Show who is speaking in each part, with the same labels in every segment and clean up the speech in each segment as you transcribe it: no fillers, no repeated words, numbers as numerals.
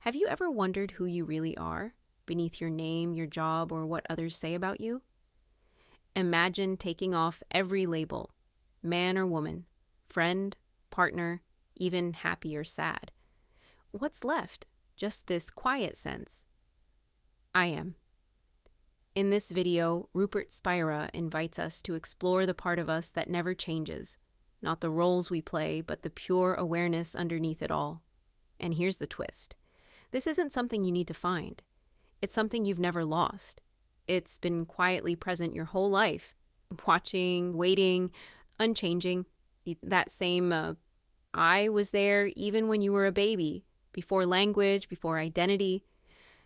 Speaker 1: Have you ever wondered who you really are, beneath your name, your job, or what others say about you? Imagine taking off every label, man or woman, friend, partner, even happy or sad. What's left? Just this quiet sense. I am. In this video, Rupert Spira invites us to explore the part of us that never changes, not the roles we play, but the pure awareness underneath it all. And here's the twist. This isn't something you need to find. It's something you've never lost. It's been quietly present your whole life, watching, waiting, unchanging. That same I was there even when you were a baby, before language, before identity.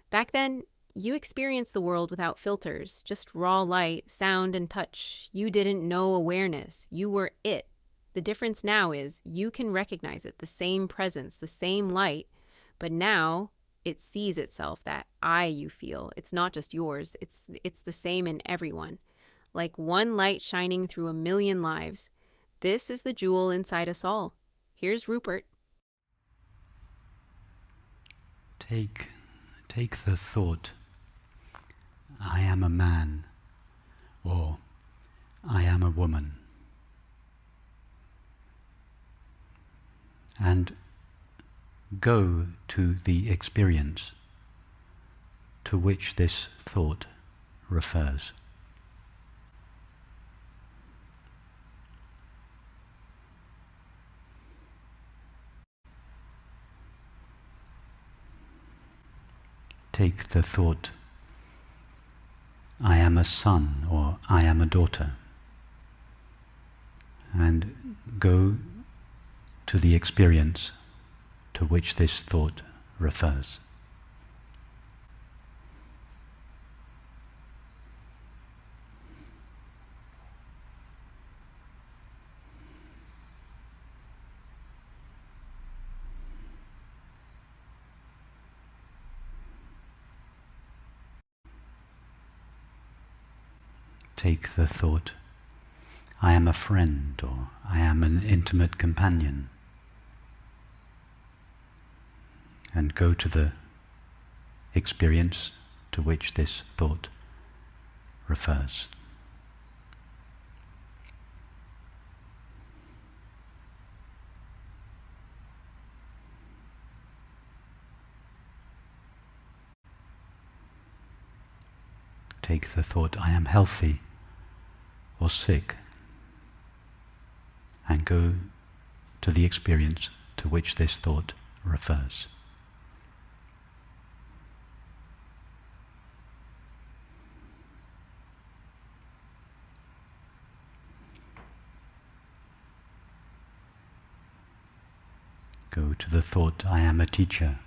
Speaker 1: Back then, you experienced the world without filters, just raw light, sound, and touch. You didn't know awareness. You were it. The difference now is you can recognize it, the same presence, the same light, but now it sees itself, that I you feel. It's not just yours. It's the same in everyone. Like one light shining through a million lives. This is the jewel inside us all. Here's Rupert.
Speaker 2: Take the thought, I am a man, or I am a woman, and go to the experience to which this thought refers. Take the thought, I am a son or I am a daughter, and go to the experience to which this thought refers. Take the thought, I am a friend or I am an intimate companion, and go to the experience to which this thought refers. Take the thought, I am healthy or sick, and go to the experience to which this thought refers. Go to the thought, I am a teacher,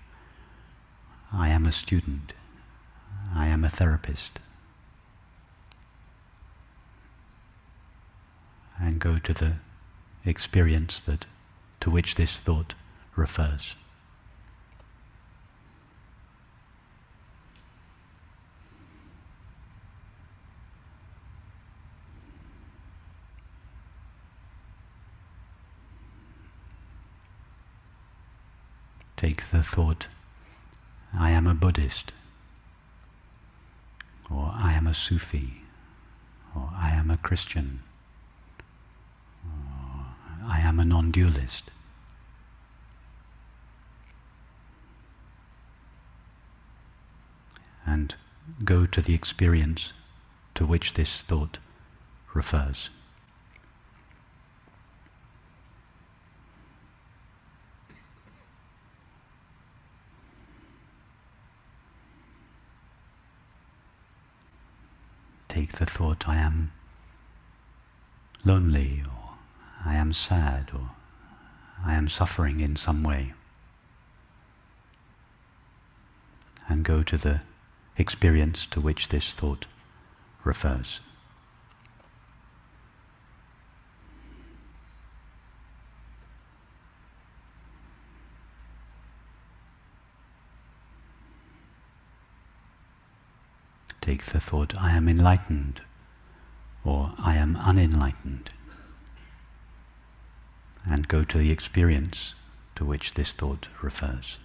Speaker 2: I am a student, I am a therapist, and go to the experience to which this thought refers. Take the thought, I am a Buddhist, or I am a Sufi, or I am a Christian, or I am a non-dualist. And go to the experience to which this thought refers. Take the thought, I am lonely, or I am sad, or I am suffering in some way, and go to the experience to which this thought refers. Take the thought, I am enlightened, or I am unenlightened, and go to the experience to which this thought refers.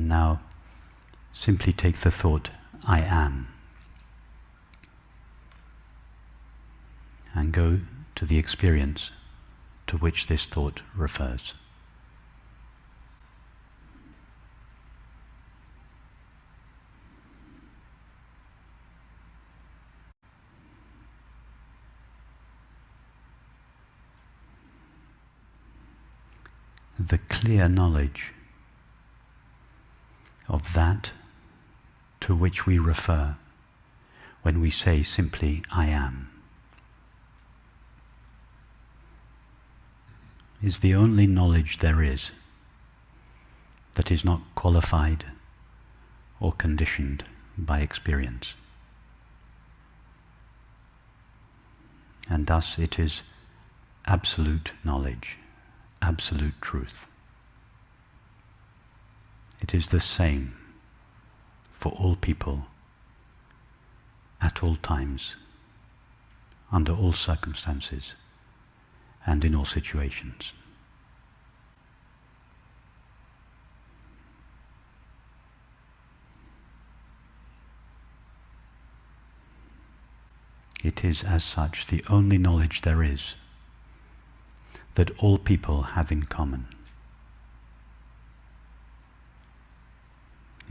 Speaker 2: And now simply take the thought, I am, and go to the experience to which this thought refers. The clear knowledge of that to which we refer when we say simply, I am, is the only knowledge there is that is not qualified or conditioned by experience. And thus it is absolute knowledge, absolute truth. It is the same for all people, at all times, under all circumstances, and in all situations. It is as such the only knowledge there is that all people have in common.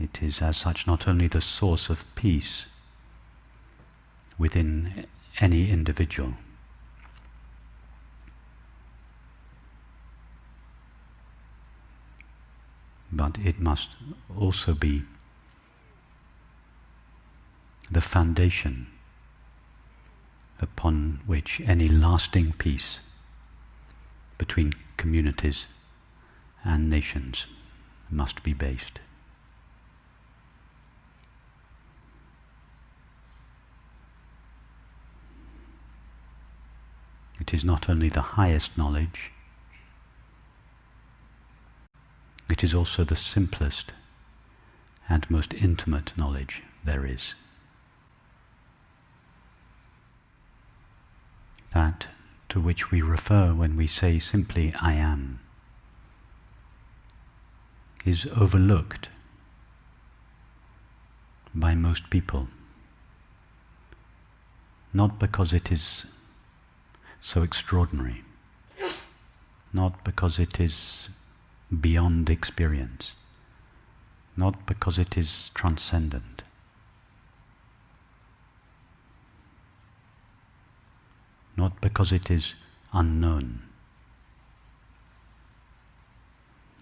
Speaker 2: It is as such not only the source of peace within any individual, but it must also be the foundation upon which any lasting peace between communities and nations must be based. It is not only the highest knowledge, it is also the simplest and most intimate knowledge there is. That to which we refer when we say simply, I am, is overlooked by most people, not because it is so extraordinary, not because it is beyond experience, not because it is transcendent, not because it is unknown,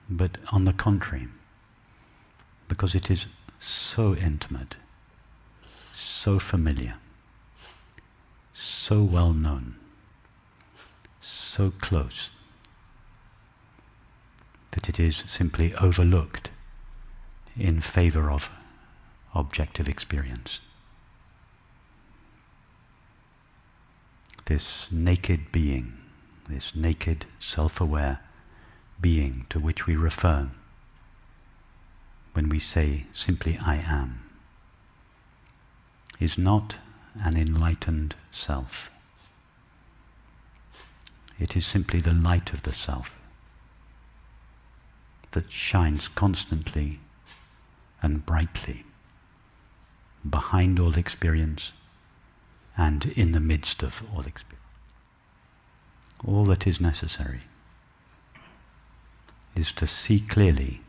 Speaker 2: but on the contrary, because it is so intimate, so familiar, so well known, so close, that it is simply overlooked in favor of objective experience. This naked being, this naked, self-aware being to which we refer when we say simply I am, is not an enlightened self. It is simply the light of the self that shines constantly and brightly behind all experience and in the midst of all experience. All that is necessary is to see clearly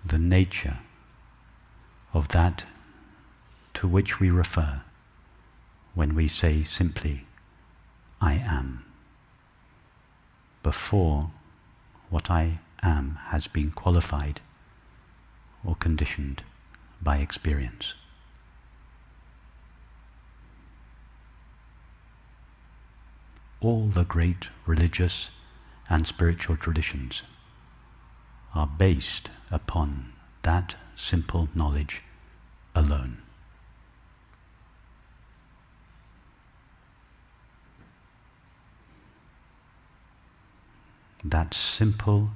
Speaker 2: the nature of that to which we refer when we say simply, I am, before what I am has been qualified or conditioned by experience. All the great religious and spiritual traditions are based upon that simple knowledge alone. That simple,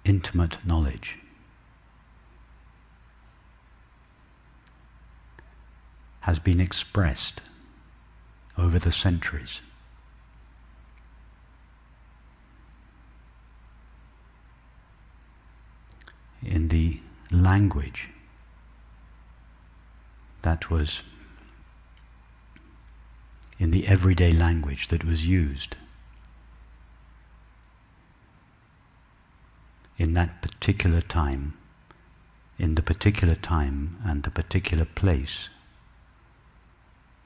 Speaker 2: intimate knowledge has been expressed over the centuries. in the language that was, in the everyday language that was used in that particular time, in the particular time and the particular place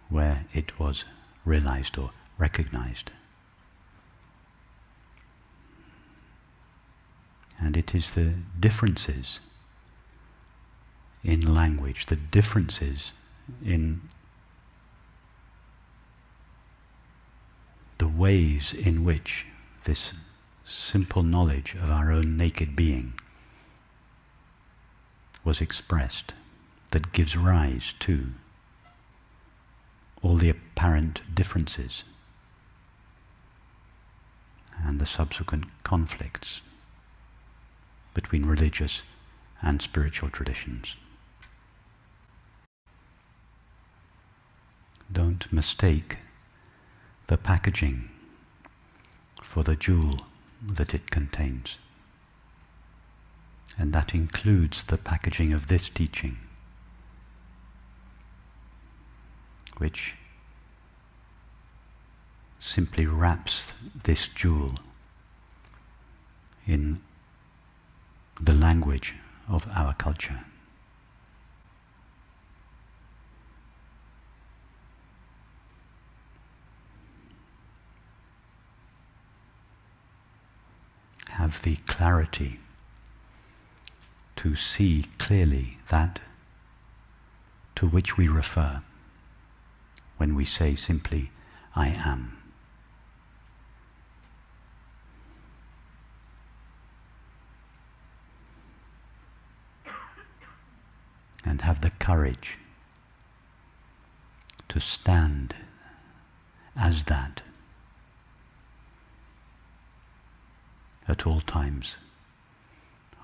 Speaker 2: where it was realized or recognized. And it is the differences in language, the differences in the ways in which this simple knowledge of our own naked being was expressed that gives rise to all the apparent differences and the subsequent conflicts between religious and spiritual traditions. Don't mistake the packaging for the jewel that it contains. And that includes the packaging of this teaching, which simply wraps this jewel in the language of our culture. Have the clarity to see clearly that to which we refer when we say simply, I am. And have the courage to stand as that at all times,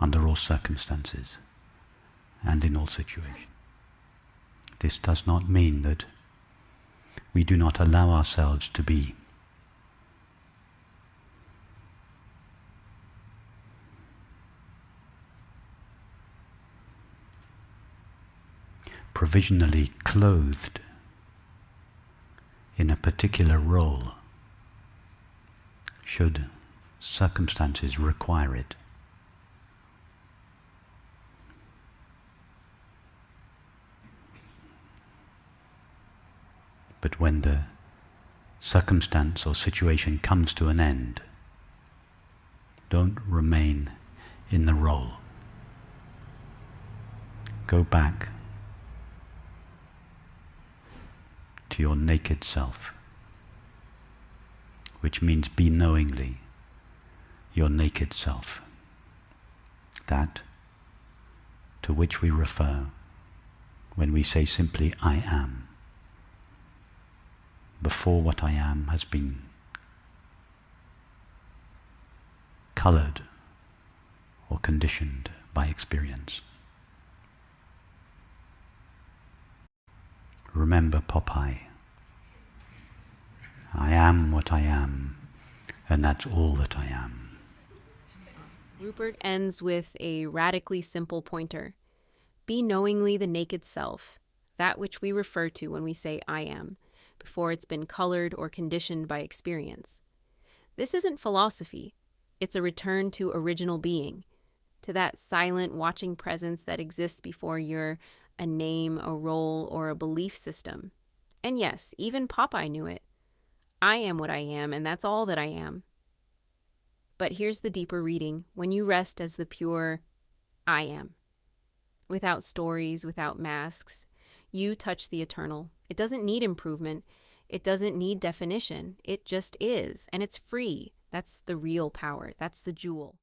Speaker 2: under all circumstances, and in all situations. This does not mean that we do not allow ourselves to be provisionally clothed in a particular role, should circumstances require it. But when the circumstance or situation comes to an end, don't remain in the role. Go back to your naked self, which means be knowingly your naked self, that to which we refer when we say simply, I am, before what I am has been colored or conditioned by experience. Remember Popeye. I am what I am, and that's all that I am.
Speaker 1: Rupert ends with a radically simple pointer. Be knowingly the naked self, that which we refer to when we say I am, before it's been colored or conditioned by experience. This isn't philosophy. It's a return to original being, to that silent watching presence that exists before you're a name, a role, or a belief system. And yes, even Popeye knew it. I am what I am, and that's all that I am. But here's the deeper reading. When you rest as the pure I am, without stories, without masks, you touch the eternal. It doesn't need improvement. It doesn't need definition. It just is, and it's free. That's the real power. That's the jewel.